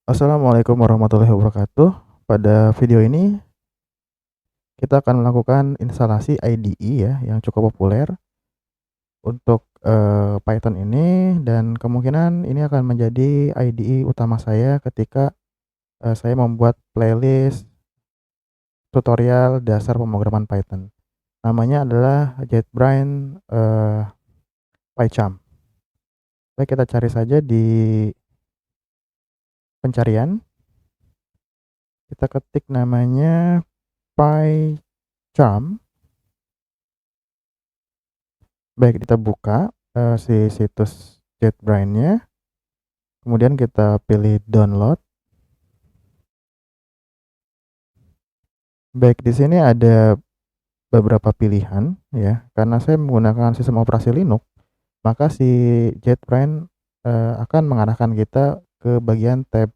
Assalamualaikum warahmatullahi wabarakatuh. Pada video ini kita akan melakukan instalasi IDE ya yang cukup populer untuk Python ini, dan kemungkinan ini akan menjadi IDE utama saya ketika saya membuat playlist tutorial dasar pemrograman Python. Namanya adalah JetBrains PyCharm. Baik, kita cari saja di pencarian. Kita ketik namanya PyCharm. Baik, kita buka si situs JetBrains-nya, kemudian kita pilih download. Baik, di sini ada beberapa pilihan ya. Karena saya menggunakan sistem operasi Linux, maka si JetBrains akan mengarahkan kita ke bagian tab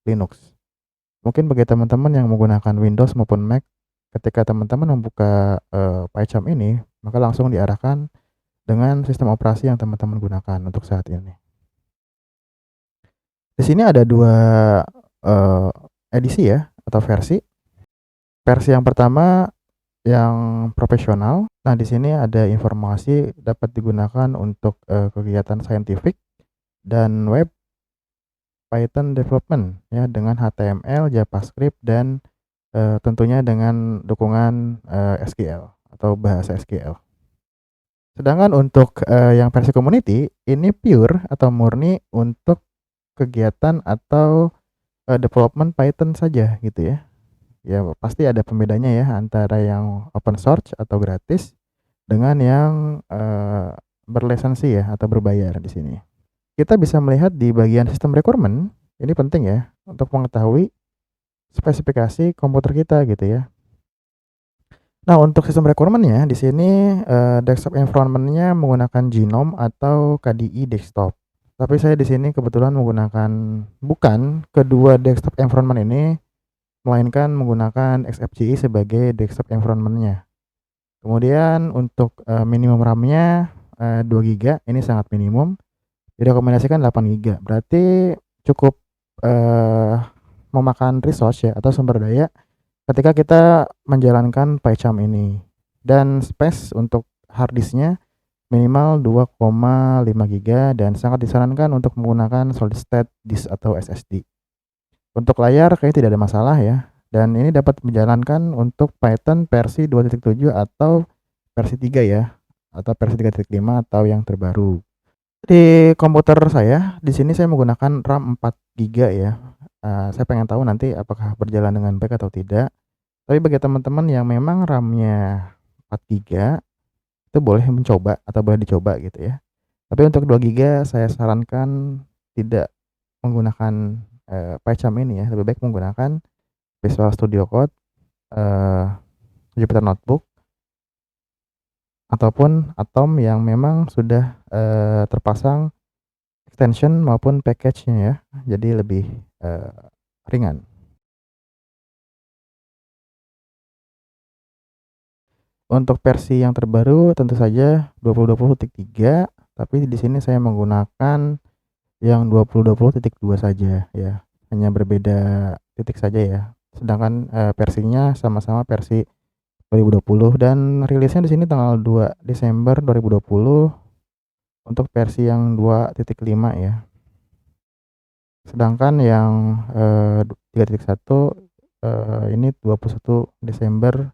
Linux. Mungkin bagi teman-teman yang menggunakan Windows maupun Mac, ketika teman-teman membuka PyCharm ini, maka langsung diarahkan dengan sistem operasi yang teman-teman gunakan untuk saat ini. Di sini ada dua edisi ya, atau versi. Versi yang pertama yang profesional. Nah, di sini ada informasi dapat digunakan untuk kegiatan saintifik dan web Python development ya, dengan HTML, JavaScript, dan tentunya dengan dukungan SQL atau bahasa SQL. Sedangkan untuk yang versi community ini pure atau murni untuk kegiatan atau development Python saja gitu ya. Ya pasti ada pembedanya ya antara yang open source atau gratis dengan yang berlisensi ya atau berbayar di sini. Kita bisa melihat di bagian system requirement, ini penting ya untuk mengetahui spesifikasi komputer kita gitu ya. Nah, untuk sistem requirement-nya di sini desktop environment-nya menggunakan GNOME atau KDE desktop. Tapi saya di sini kebetulan menggunakan bukan kedua desktop environment ini, melainkan menggunakan XFCE sebagai desktop environment-nya. Kemudian untuk minimum RAM-nya 2 GB, ini sangat minimum. Direkomendasikan 8 GB. Berarti cukup memakan resource ya atau sumber daya ketika kita menjalankan PyCharm ini. Dan space untuk hard disk-nya minimal 2,5 GB dan sangat disarankan untuk menggunakan solid state disk atau SSD. Untuk layar kayaknya tidak ada masalah ya. Dan ini dapat menjalankan untuk Python versi 2.7 atau versi 3 ya, atau versi 3.5 atau yang terbaru. Di komputer saya, di sini saya menggunakan RAM 4 GB ya. Saya pengen tahu nanti apakah berjalan dengan baik atau tidak. Tapi bagi teman-teman yang memang RAM-nya 4 GB, itu boleh mencoba atau boleh dicoba gitu ya. Tapi untuk 2 GB saya sarankan tidak menggunakan PyCharm ini ya, lebih baik menggunakan Visual Studio Code, Jupyter Notebook, ataupun Atom yang memang sudah terpasang extension maupun package-nya ya, jadi lebih ringan. Untuk versi yang terbaru tentu saja 2020.3, tapi di sini saya menggunakan yang 2020.2 saja ya, hanya berbeda titik saja ya. Sedangkan versinya sama-sama versi 2020 dan rilisnya di sini tanggal 2 Desember 2020 untuk versi yang 2.5 ya. Sedangkan yang 3.1 ini 21 Desember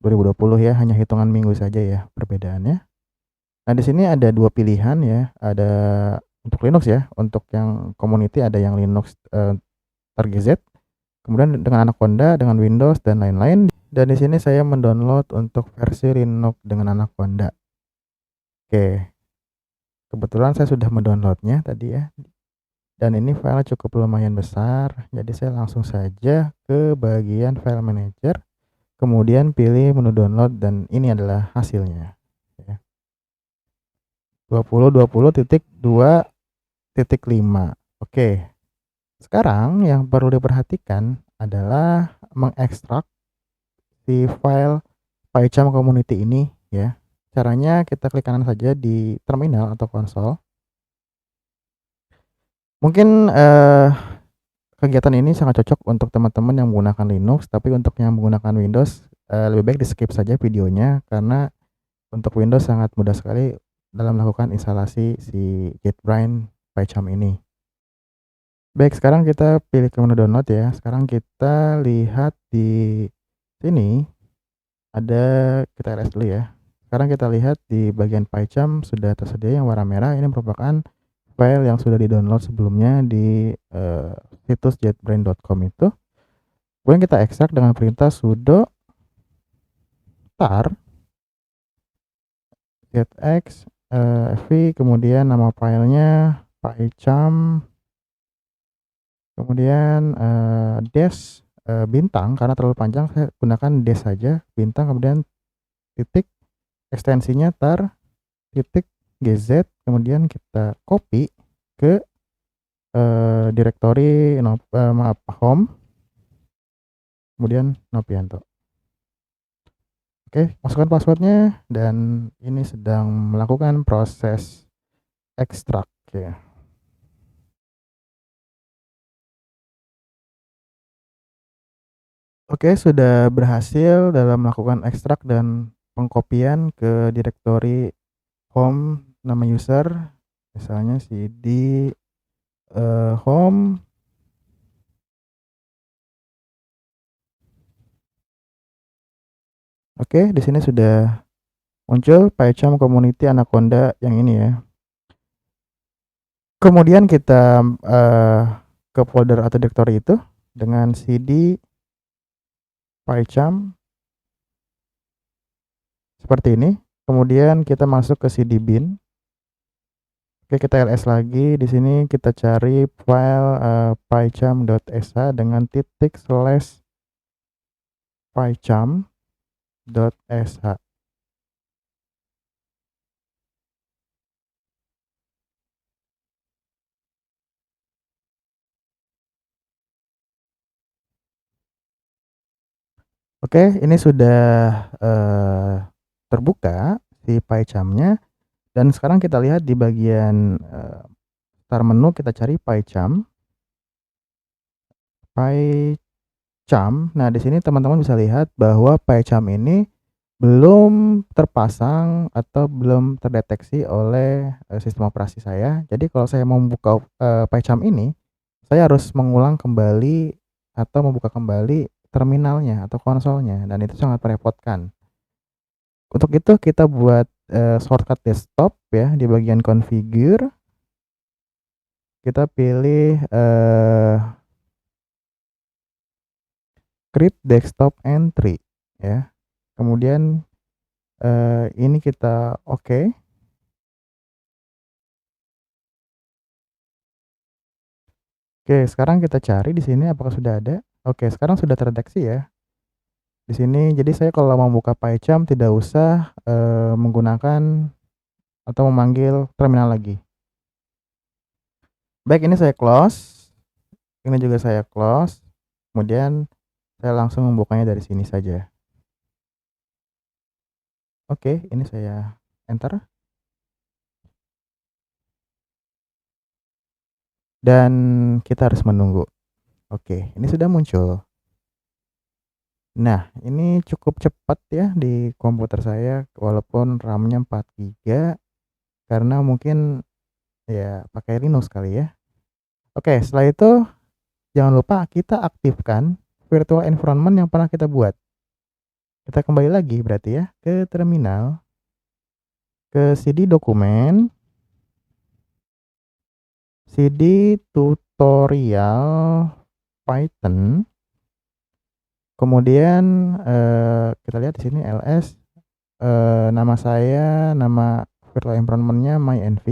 2020 ya, hanya hitungan minggu saja ya perbedaannya. Nah, di sini ada dua pilihan ya, ada untuk Linux ya, untuk yang community ada yang Linux TargetZ, kemudian dengan Anaconda, dengan Windows dan lain-lain. Dan di sini saya mendownload untuk versi Linux dengan Anaconda. Oke, kebetulan saya sudah mendownloadnya tadi ya. Dan ini filenya cukup lumayan besar, jadi saya langsung saja ke bagian file manager, kemudian pilih menu download dan ini adalah hasilnya ya. 2020.2.5. Oke. Sekarang yang perlu diperhatikan adalah mengekstrak si file PyCharm community ini ya. Caranya kita klik kanan saja di terminal atau konsol. Mungkin Kegiatan ini sangat cocok untuk teman-teman yang menggunakan Linux, tapi untuk yang menggunakan Windows, lebih baik di-skip saja videonya karena untuk Windows sangat mudah sekali dalam melakukan instalasi si JetBrains PyCharm ini. Baik, sekarang kita pilih ke menu download ya. Sekarang kita lihat di sini ada, kita LS dulu ya. Sekarang kita lihat di bagian PyCharm sudah tersedia yang warna merah, ini merupakan file yang sudah di-download sebelumnya di situs jetbrains.com itu. Kemudian kita ekstrak dengan perintah sudo tar zx fv, kemudian nama filenya PyCharm, kemudian dash bintang, karena terlalu panjang saya gunakan dash saja, bintang, kemudian titik, ekstensinya tar titik gz, kemudian kita copy ke direktori home, kemudian Nopianto. Oke, masukkan passwordnya dan ini sedang melakukan proses ekstrak ya. Oke, sudah berhasil dalam melakukan ekstrak dan pengkopian ke direktori home nama user, misalnya cd home. Oke, di sini sudah muncul PyCharm Community Anaconda yang ini ya. Kemudian kita ke folder atau direktori itu dengan cd PyCharm seperti ini. Kemudian kita masuk ke cd bin. Oke, kita ls lagi. Di sini kita cari file pycharm.sh dengan titik slash pycharm.sh. Oke, ini sudah terbuka si PyCharm-nya, dan sekarang kita lihat di bagian start menu, kita cari PyCharm. Nah, di sini teman-teman bisa lihat bahwa PyCharm ini belum terpasang atau belum terdeteksi oleh sistem operasi saya. Jadi kalau saya mau membuka PyCharm ini, saya harus mengulang kembali atau membuka kembali terminalnya atau konsolnya, dan itu sangat merepotkan. Untuk itu kita buat shortcut desktop ya, di bagian configure kita pilih create desktop entry ya. Kemudian ini kita oke. Oke, sekarang kita cari di sini apakah sudah ada. Oke, sekarang sudah terdeteksi ya. Di sini jadi saya kalau mau buka PyCharm tidak usah menggunakan atau memanggil terminal lagi. Baik, ini saya close. Ini juga saya close. Kemudian saya langsung membukanya dari sini saja. Oke, ini saya enter. Dan kita harus menunggu. Oke, ini sudah muncul. Nah, ini cukup cepat ya di komputer saya walaupun RAM-nya 4 GB karena mungkin ya pakai Linux kali ya. Oke, setelah itu jangan lupa kita aktifkan virtual environment yang pernah kita buat. Kita kembali lagi berarti ya ke terminal, ke CD dokumen, CD tutorial Python. Kemudian kita lihat di sini ls, nama saya, nama virtual environment-nya mynv,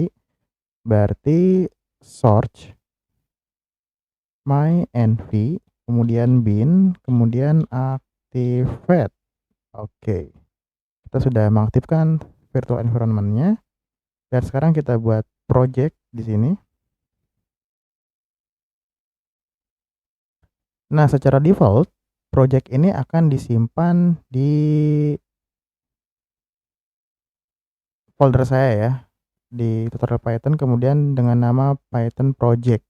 berarti search mynv, kemudian bin, kemudian activate. Oke, kita sudah mengaktifkan virtual environment-nya, dan sekarang kita buat project di sini. Nah, secara default project ini akan disimpan di folder saya ya, di tutorial Python, kemudian dengan nama Python project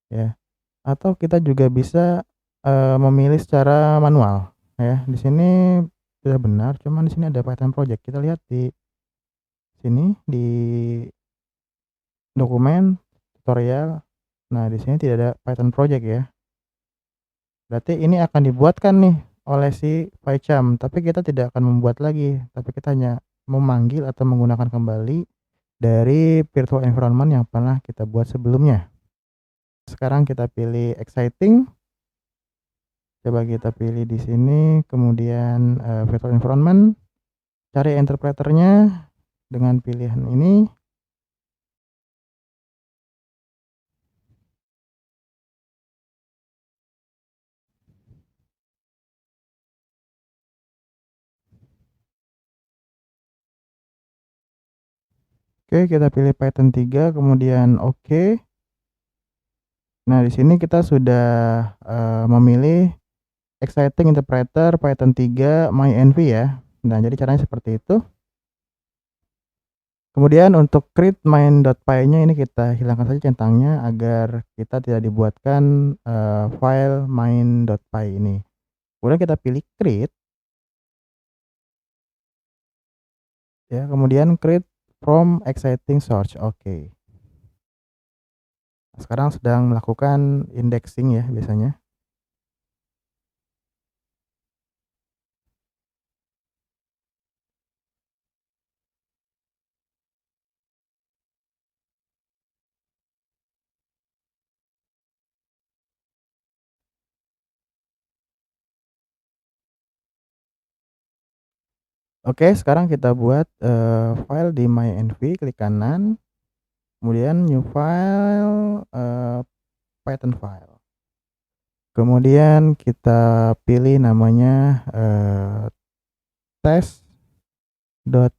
ya. atau kita juga bisa, memilih secara manual ya. Di sini sudah benar, cuman di sini ada Python project. Kita lihat di sini, di dokumen tutorial. Nah, di sini tidak ada Python project ya. Berarti ini akan dibuatkan nih oleh si PyCharm, tapi kita tidak akan membuat lagi, tapi kita hanya memanggil atau menggunakan kembali dari virtual environment yang pernah kita buat sebelumnya. Sekarang kita pilih exciting, coba kita pilih di sini, kemudian virtual environment, cari interpreternya dengan pilihan ini. Oke, kita pilih Python 3, kemudian oke. Nah, di sini kita sudah memilih exciting interpreter Python 3 MyEnv ya. Nah, jadi caranya seperti itu. Kemudian untuk create main.py-nya ini kita hilangkan saja centangnya agar kita tidak dibuatkan file main.py ini. Kemudian kita pilih create ya, kemudian create from exciting source. Oke. Sekarang sedang melakukan indexing ya biasanya. Oke, sekarang kita buat file di MyEnv, klik kanan, kemudian new file, Python file. Kemudian kita pilih namanya test dot,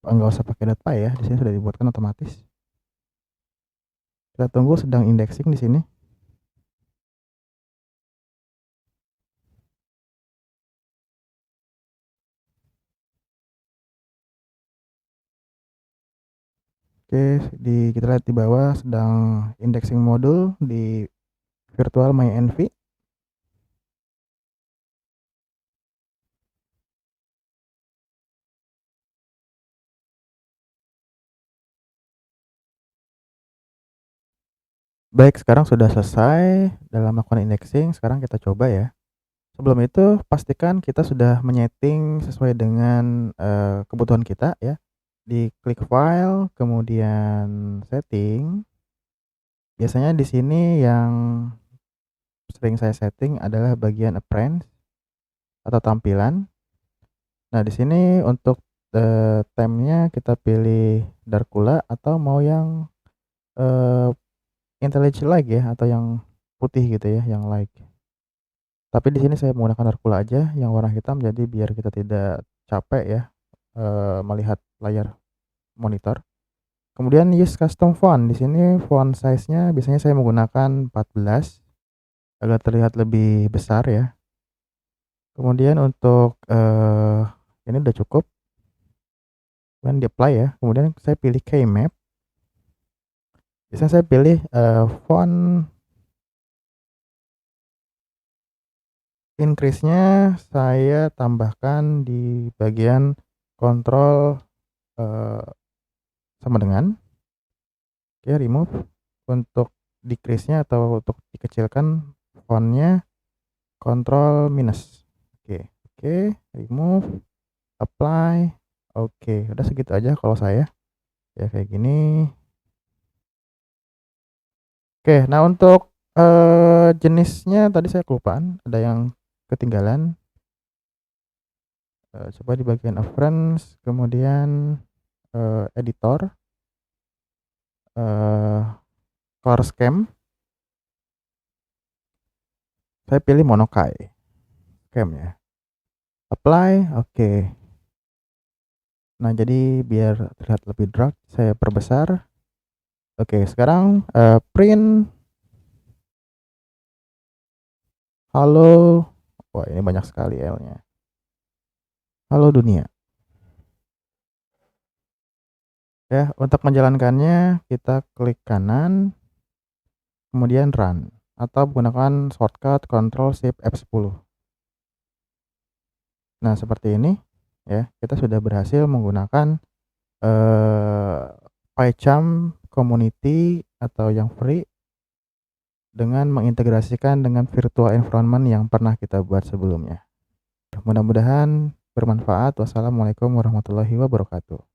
enggak usah pakai .py ya, di sini sudah dibuatkan otomatis. Kita tunggu, sedang indexing di sini. Oke, kita lihat di bawah sedang indexing modul di virtual MyEnv. Baik, sekarang sudah selesai dalam melakukan indexing. Sekarang kita coba ya. Sebelum itu pastikan kita sudah menyeting sesuai dengan kebutuhan kita ya. Di klik file, kemudian setting. Biasanya di sini yang sering saya setting adalah bagian appearance atau tampilan. Nah, di sini untuk theme-nya kita pilih Darkula atau mau yang intelligent like ya, atau yang putih gitu ya, yang like. Tapi di sini saya menggunakan Darkula aja yang warna hitam, jadi biar kita tidak capek ya melihat layar monitor. Kemudian use custom font. Di sini font size-nya biasanya saya menggunakan 14 agar terlihat lebih besar ya. Kemudian untuk ini udah cukup. Kemudian di apply ya. Kemudian saya pilih keymap. Biasanya saya pilih font increase-nya saya tambahkan di bagian kontrol sama dengan. Oke, remove. Untuk decrease-nya atau untuk dikecilkan font-nya kontrol minus. Oke, remove, apply. Oke, udah segitu aja kalau saya. Ya kayak gini. Oke, nah untuk jenisnya tadi saya kelupaan, ada yang ketinggalan. Coba di bagian appearance, kemudian editor, color scheme. Saya pilih Monokai scheme ya. Apply, oke. Nah, jadi biar terlihat lebih dark, saya perbesar. Oke, sekarang print halo. Wah, ini banyak sekali L-nya. Halo dunia. Ya, untuk menjalankannya kita klik kanan, kemudian run. atau menggunakan shortcut Ctrl Shift F10. Nah, seperti ini ya, kita sudah berhasil menggunakan, eee, PyCharm Community atau yang free dengan mengintegrasikan dengan virtual environment yang pernah kita buat sebelumnya. Mudah-mudahan bermanfaat. Wassalamualaikum warahmatullahi wabarakatuh.